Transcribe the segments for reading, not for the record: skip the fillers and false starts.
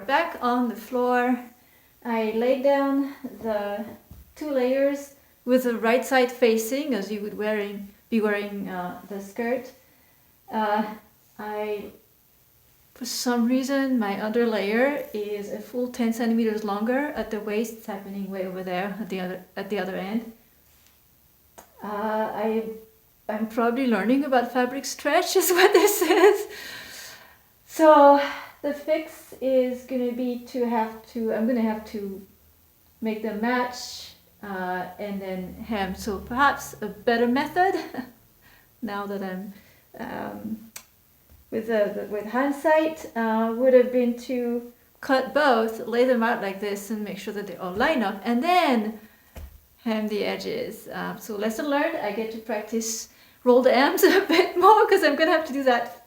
back on the floor. I laid down the 2 layers with the right side facing, as you would be wearing the skirt. For some reason, my under layer is a full 10 centimeters longer at the waist. It's happening way over there at the other end. I'm probably learning about fabric stretch is what this is. So the fix is going to be I'm going to have to make them match and then hem. So perhaps a better method now that I'm with hindsight would have been to cut both, lay them out like this and make sure that they all line up, and then hem the edges. So lesson learned, I get to practice rolled M's a bit more because I'm going to have to do that.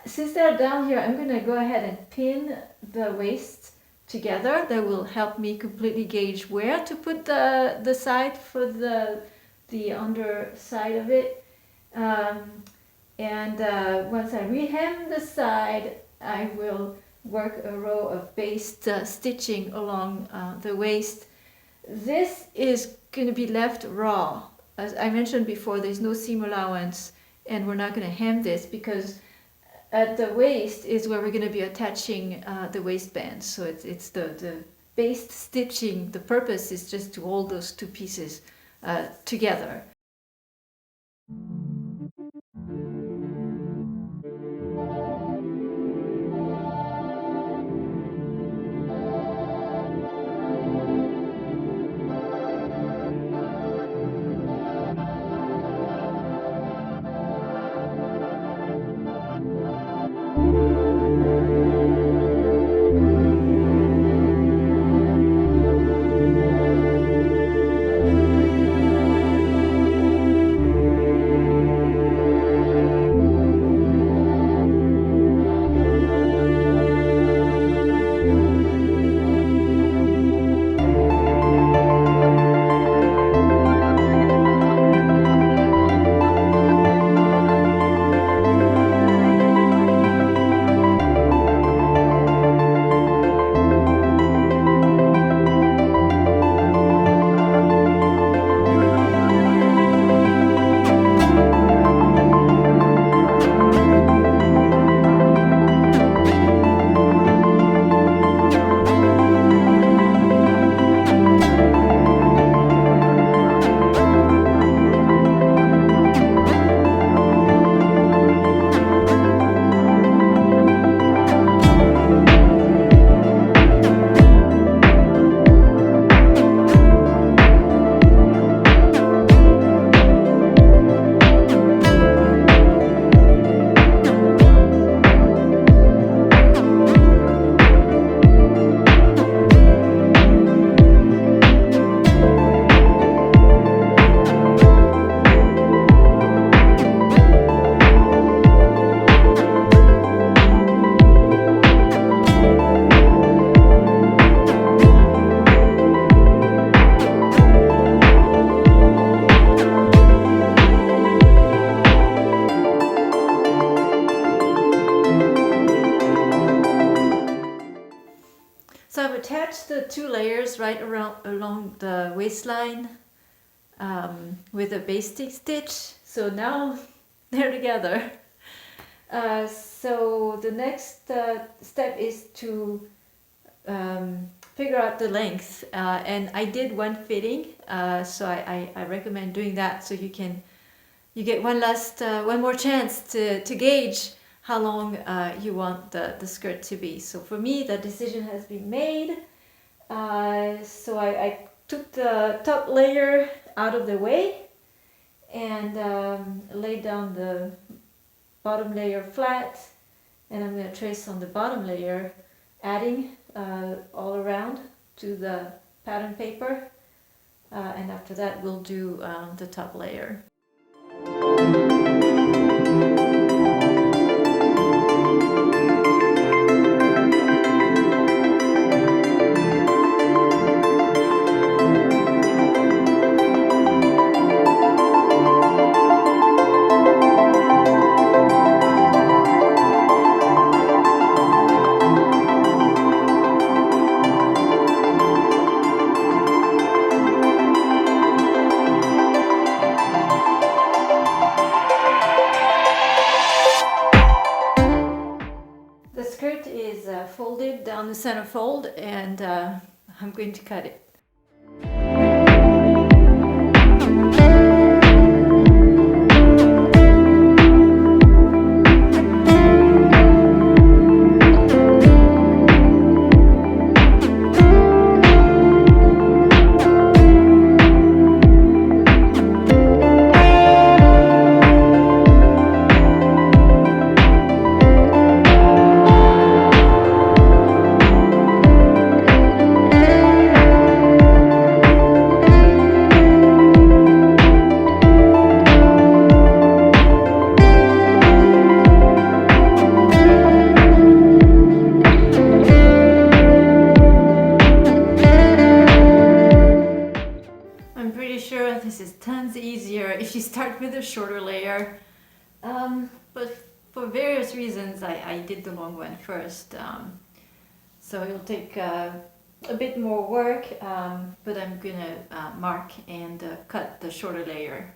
Since they're down here, I'm going to go ahead and pin the waist together. That will help me completely gauge where to put the side for the underside of it. And once I rehem the side, I will work a row of based stitching along the waist. This is going to be left raw. As I mentioned before, there's no seam allowance, and we're not going to hem this because at the waist is where we're going to be attaching the waistband. So it's the based stitching. The purpose is just to hold those 2 pieces together. So I've attached the 2 layers right along the waistline with a basting stitch. So now they're together. So the next step is to figure out the length. And I did one fitting, so I recommend doing that so you get one more chance to gauge how long you want the skirt to be. So for me, the decision has been made. So I took the top layer out of the way and laid down the bottom layer flat, and I'm going to trace on the bottom layer, adding all around to the pattern paper, and after that we'll do the top layer. skirt is folded down the center fold, and I'm going to cut it. I'm pretty sure this is tons easier if you start with a shorter layer, but for various reasons I did the long one first, so it'll take a bit more work, but I'm gonna mark and cut the shorter layer